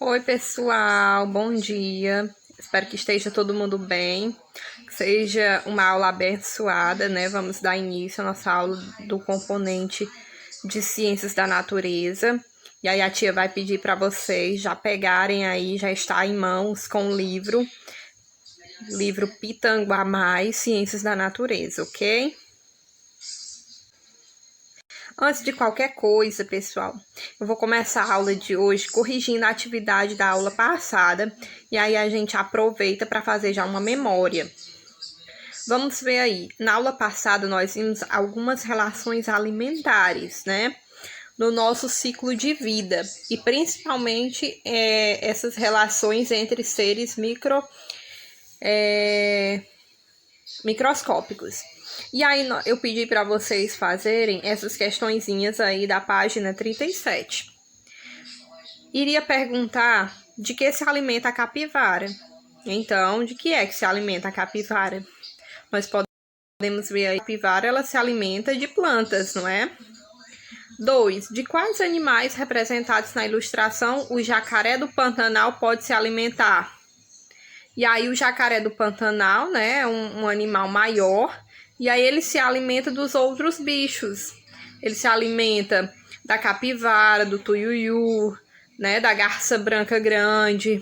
Oi, pessoal, bom dia. Espero que esteja todo mundo bem, que seja uma aula abençoada, né? Vamos dar início à nossa aula do componente de Ciências da Natureza. E aí a tia vai pedir para vocês já pegarem aí, já está em mãos com o livro Pitanguá Mais, Ciências da Natureza, ok? Antes de qualquer coisa, pessoal, eu vou começar a aula de hoje corrigindo a atividade da aula passada e aí a gente aproveita para fazer já uma memória. Vamos ver aí, na aula passada nós vimos algumas relações alimentares, né? No nosso ciclo de vida e principalmente essas relações entre seres microscópicos. E aí eu pedi para vocês fazerem essas questõezinhas aí da página 37. Iria perguntar de que se alimenta a capivara. Então, de que é que se alimenta a capivara? Nós podemos ver aí, a capivara ela se alimenta de plantas, não é? 2. De quais animais representados na ilustração o jacaré do Pantanal pode se alimentar? E aí o jacaré do Pantanal, né, é um animal maior, e aí ele se alimenta dos outros bichos. Ele se alimenta da capivara, do tuiuiu, né, da garça branca grande.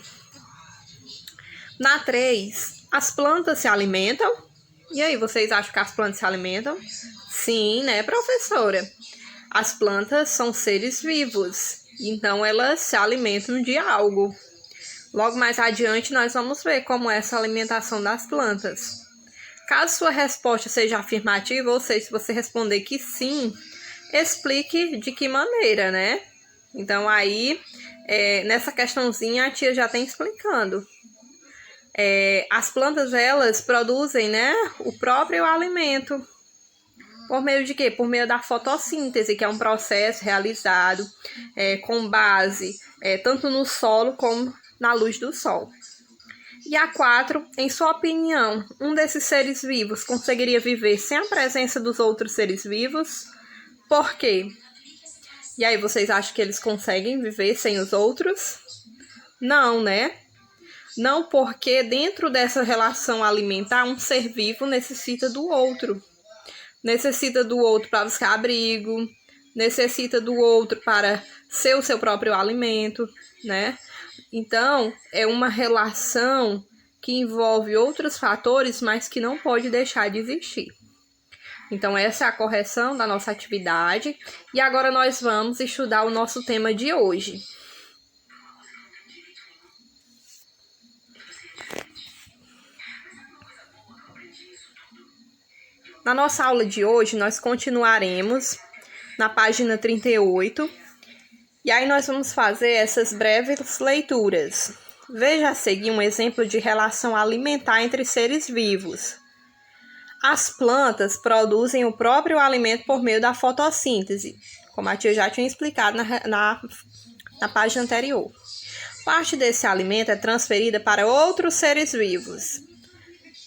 Na 3, as plantas se alimentam? E aí, vocês acham que as plantas se alimentam? Sim, né, professora? As plantas são seres vivos, então elas se alimentam de algo. Logo mais adiante, nós vamos ver como é essa alimentação das plantas. Caso sua resposta seja afirmativa, ou seja, se você responder que sim, explique de que maneira, né? Então, aí, nessa questãozinha, a tia já tem explicando. As plantas, elas produzem, né, o próprio alimento. Por meio de quê? Por meio da fotossíntese, que é um processo realizado com base tanto no solo como na luz do sol. E a 4, em sua opinião, um desses seres vivos conseguiria viver sem a presença dos outros seres vivos? Por quê? E aí, vocês acham que eles conseguem viver sem os outros? Não, né? Não, porque dentro dessa relação alimentar, um ser vivo necessita do outro. Necessita do outro para buscar abrigo, necessita do outro para ser o seu próprio alimento, né? Então, é uma relação que envolve outros fatores, mas que não pode deixar de existir. Então, essa é a correção da nossa atividade. E agora nós vamos estudar o nosso tema de hoje. Na nossa aula de hoje, nós continuaremos na página 38. E aí nós vamos fazer essas breves leituras. Veja a seguir um exemplo de relação alimentar entre seres vivos. As plantas produzem o próprio alimento por meio da fotossíntese, como a tia já tinha explicado na página anterior. Parte desse alimento é transferida para outros seres vivos.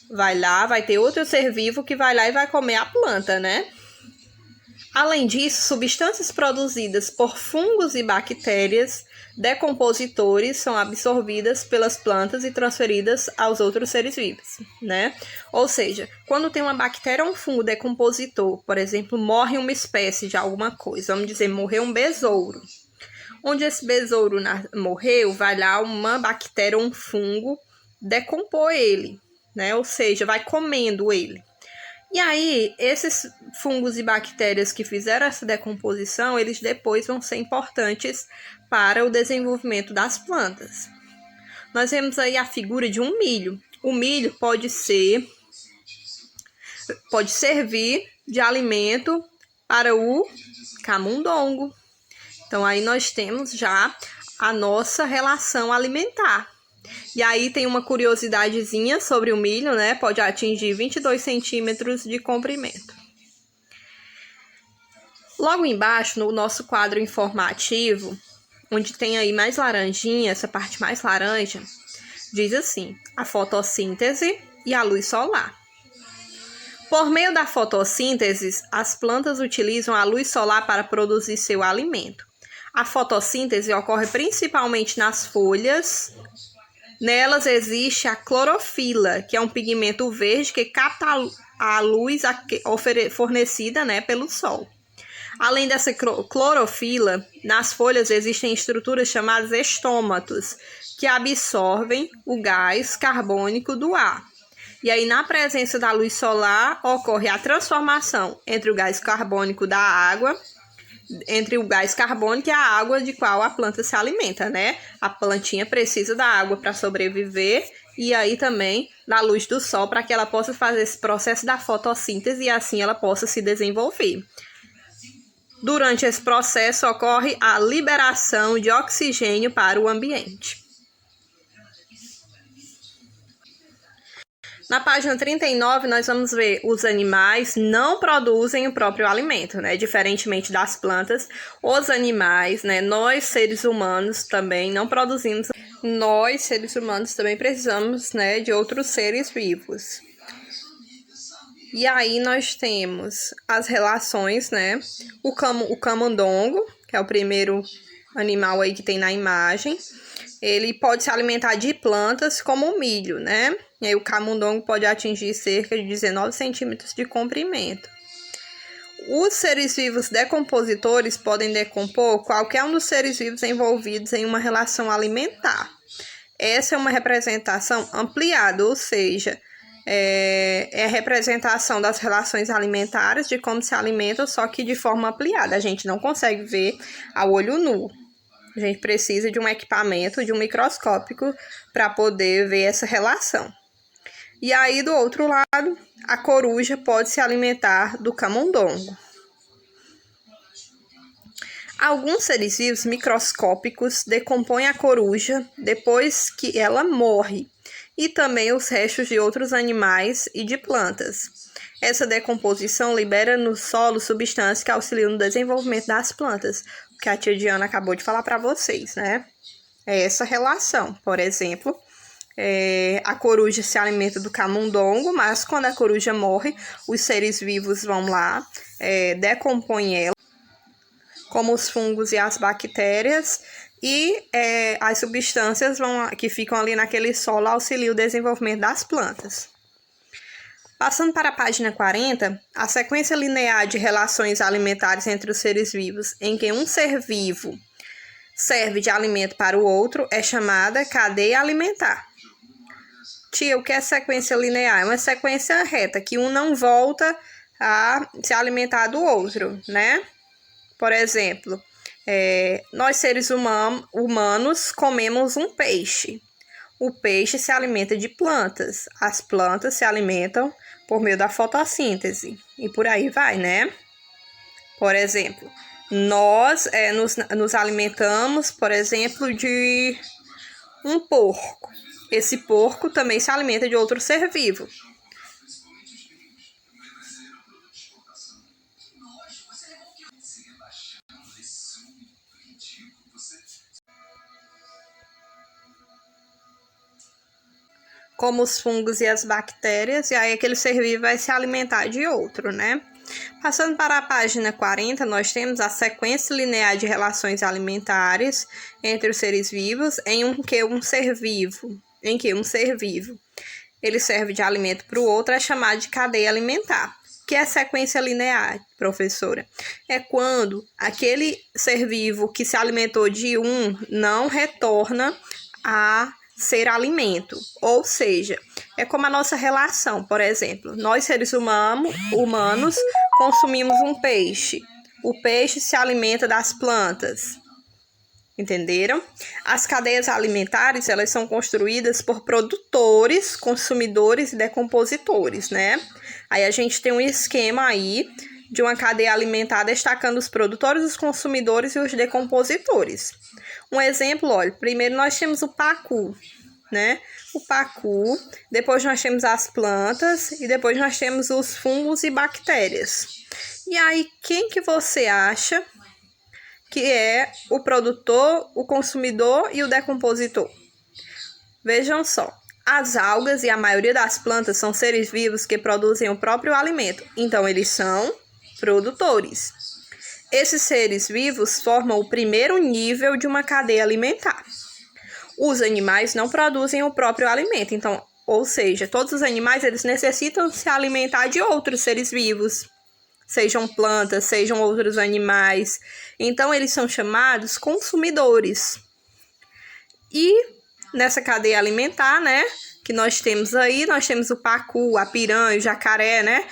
Vai ter outro ser vivo que vai lá e vai comer a planta, né? Além disso, substâncias produzidas por fungos e bactérias decompositores são absorvidas pelas plantas e transferidas aos outros seres vivos, né? Ou seja, quando tem uma bactéria ou um fungo decompositor, por exemplo, morre uma espécie de alguma coisa, vamos dizer, morreu um besouro. Onde esse besouro morreu, vai lá uma bactéria ou um fungo decompor ele, né? Ou seja, vai comendo ele. E aí, esses fungos e bactérias que fizeram essa decomposição, eles depois vão ser importantes para o desenvolvimento das plantas. Nós vemos aí a figura de um milho. O milho pode servir de alimento para o camundongo. Então, aí nós temos já a nossa relação alimentar. E aí tem uma curiosidadezinha sobre o milho, né? Pode atingir 22 centímetros de comprimento. Logo embaixo, no nosso quadro informativo, onde tem aí mais laranjinha, essa parte mais laranja, diz assim: a fotossíntese e a luz solar. Por meio da fotossíntese, as plantas utilizam a luz solar para produzir seu alimento. A fotossíntese ocorre principalmente nas folhas. Nelas existe a clorofila, que é um pigmento verde que capta a luz fornecida, né, pelo sol. Além dessa clorofila, nas folhas existem estruturas chamadas estômatos, que absorvem o gás carbônico do ar. E aí, na presença da luz solar, ocorre a transformação entre o gás carbônico da água, entre o gás carbônico e a água de qual a planta se alimenta, né? A plantinha precisa da água para sobreviver e aí também da luz do sol para que ela possa fazer esse processo da fotossíntese e assim ela possa se desenvolver. Durante esse processo ocorre a liberação de oxigênio para o ambiente. Na página 39, nós vamos ver os animais não produzem o próprio alimento, né? Diferentemente das plantas, os animais, né? Nós, seres humanos, também não produzimos. Nós, seres humanos, também precisamos, né, de outros seres vivos. E aí nós temos as relações, né? O camundongo, que é o primeiro animal aí que tem na imagem. Ele pode se alimentar de plantas como o milho, né? E aí o camundongo pode atingir cerca de 19 centímetros de comprimento. Os seres vivos decompositores podem decompor qualquer um dos seres vivos envolvidos em uma relação alimentar. Essa é uma representação ampliada, ou seja, é a representação das relações alimentares, de como se alimentam, só que de forma ampliada. A gente não consegue ver a olho nu. A gente precisa de um equipamento, de um microscópio, para poder ver essa relação. E aí, do outro lado, a coruja pode se alimentar do camundongo. Alguns seres vivos microscópicos decompõem a coruja depois que ela morre, e também os restos de outros animais e de plantas. Essa decomposição libera no solo substâncias que auxiliam no desenvolvimento das plantas, que a tia Diana acabou de falar para vocês, né? É essa relação. Por exemplo, a coruja se alimenta do camundongo, mas quando a coruja morre, os seres vivos vão lá, decompõem ela, como os fungos e as bactérias, e as substâncias que ficam ali naquele solo auxiliam o desenvolvimento das plantas. Passando para a página 40, a sequência linear de relações alimentares entre os seres vivos, em que um ser vivo serve de alimento para o outro, é chamada cadeia alimentar. Tia, o que é sequência linear? É uma sequência reta, que um não volta a se alimentar do outro, né? Por exemplo, nós seres humanos comemos um peixe. O peixe se alimenta de plantas. As plantas se alimentam por meio da fotossíntese. E por aí vai, né? Por exemplo, nós nos alimentamos, por exemplo, de um porco. Esse porco também se alimenta de outro ser vivo. Como os fungos e as bactérias, e aí aquele ser vivo vai se alimentar de outro, né? Passando para a página 40, nós temos a sequência linear de relações alimentares entre os seres vivos, em que um ser vivo ele serve de alimento para o outro, é chamado de cadeia alimentar. O que é sequência linear, professora? É quando aquele ser vivo que se alimentou de um não retorna a ser alimento, ou seja, é como a nossa relação. Por exemplo, nós seres humanos consumimos um peixe, o peixe se alimenta das plantas, entenderam? As cadeias alimentares, elas são construídas por produtores, consumidores e decompositores, né? Aí a gente tem um esquema aí de uma cadeia alimentar destacando os produtores, os consumidores e os decompositores. Um exemplo, olha, primeiro nós temos o pacu, né? O pacu, depois nós temos as plantas e depois nós temos os fungos e bactérias. E aí, quem que você acha que é o produtor, o consumidor e o decompositor? Vejam só, as algas e a maioria das plantas são seres vivos que produzem o próprio alimento, então eles são produtores. Esses seres vivos formam o primeiro nível de uma cadeia alimentar. Os animais não produzem o próprio alimento, então, ou seja, todos os animais eles necessitam se alimentar de outros seres vivos, sejam plantas, sejam outros animais. Então, eles são chamados consumidores. E nessa cadeia alimentar, né, que nós temos o pacu, a piranha, o jacaré, né?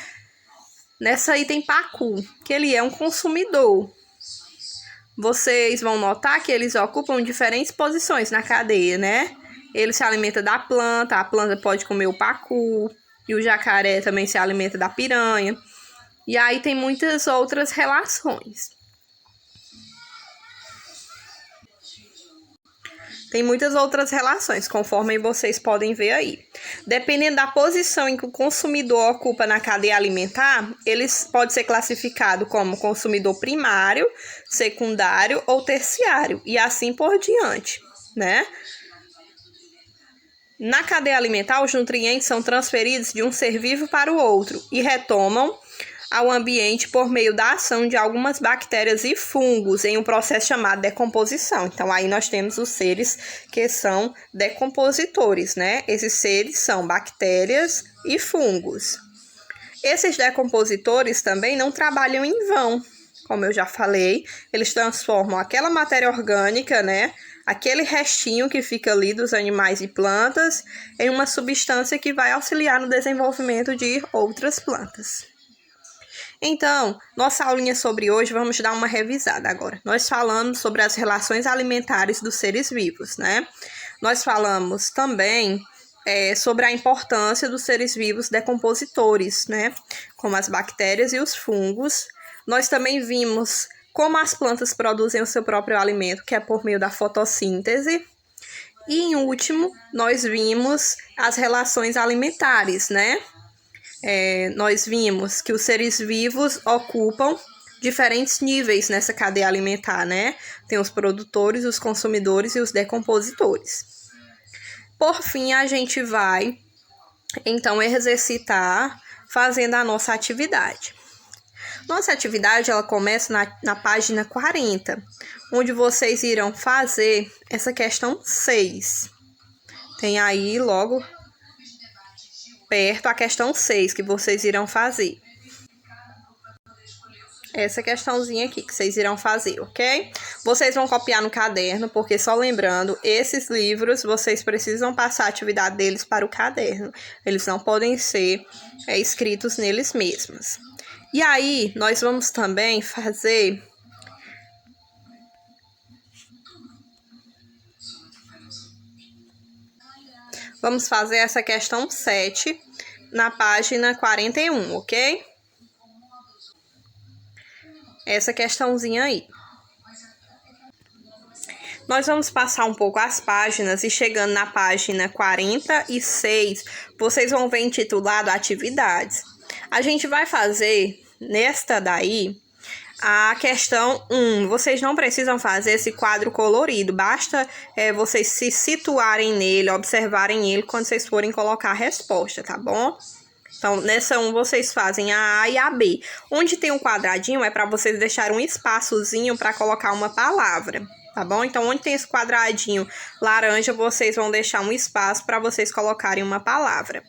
Nessa aí tem pacu, que ele é um consumidor. Vocês vão notar que eles ocupam diferentes posições na cadeia, né? Ele se alimenta da planta, a planta pode comer o pacu, e o jacaré também se alimenta da piranha. E aí tem muitas outras relações. Tem muitas outras relações, conforme vocês podem ver aí. Dependendo da posição em que o consumidor ocupa na cadeia alimentar, ele pode ser classificado como consumidor primário, secundário ou terciário, e assim por diante, né? Na cadeia alimentar, os nutrientes são transferidos de um ser vivo para o outro e retomam ao ambiente por meio da ação de algumas bactérias e fungos em um processo chamado decomposição. Então, aí nós temos os seres que são decompositores, né? Esses seres são bactérias e fungos. Esses decompositores também não trabalham em vão. Como eu já falei, eles transformam aquela matéria orgânica, né? Aquele restinho que fica ali dos animais e plantas em uma substância que vai auxiliar no desenvolvimento de outras plantas. Então, nossa aulinha sobre hoje, vamos dar uma revisada agora. Nós falamos sobre as relações alimentares dos seres vivos, né? Nós falamos também sobre a importância dos seres vivos decompositores, né? Como as bactérias e os fungos. Nós também vimos como as plantas produzem o seu próprio alimento, que é por meio da fotossíntese. E, em último, nós vimos as relações alimentares, né? Nós vimos que os seres vivos ocupam diferentes níveis nessa cadeia alimentar, né? Tem os produtores, os consumidores e os decompositores. Por fim, a gente vai, então, exercitar fazendo a nossa atividade. Nossa atividade, ela começa na página 40, onde vocês irão fazer essa questão 6. Tem aí logo perto a questão 6 que vocês irão fazer. Essa questãozinha aqui que vocês irão fazer, ok? Vocês vão copiar no caderno, porque só lembrando, esses livros, vocês precisam passar a atividade deles para o caderno. Eles não podem ser escritos neles mesmos. E aí, nós vamos também fazer essa questão 7 na página 41, ok? Essa questãozinha aí. Nós vamos passar um pouco as páginas e chegando na página 46, vocês vão ver intitulado Atividades. A gente vai fazer nesta daí a questão 1. Vocês não precisam fazer esse quadro colorido, basta vocês se situarem nele, observarem ele quando vocês forem colocar a resposta, tá bom? Então, nessa 1 vocês fazem a A e a B. Onde tem um quadradinho é para vocês deixarem um espaçozinho para colocar uma palavra, tá bom? Então, onde tem esse quadradinho laranja, vocês vão deixar um espaço para vocês colocarem uma palavra.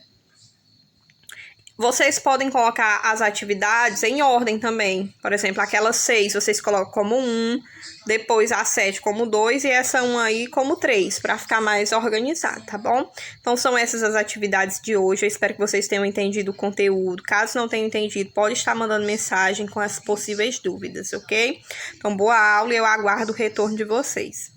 Vocês podem colocar as atividades em ordem também. Por exemplo, aquelas 6 vocês colocam como 1, depois a 7 como 2 e essa 1 aí como 3, para ficar mais organizado, tá bom? Então, são essas as atividades de hoje. Eu espero que vocês tenham entendido o conteúdo. Caso não tenham entendido, pode estar mandando mensagem com as possíveis dúvidas, ok? Então, boa aula e eu aguardo o retorno de vocês.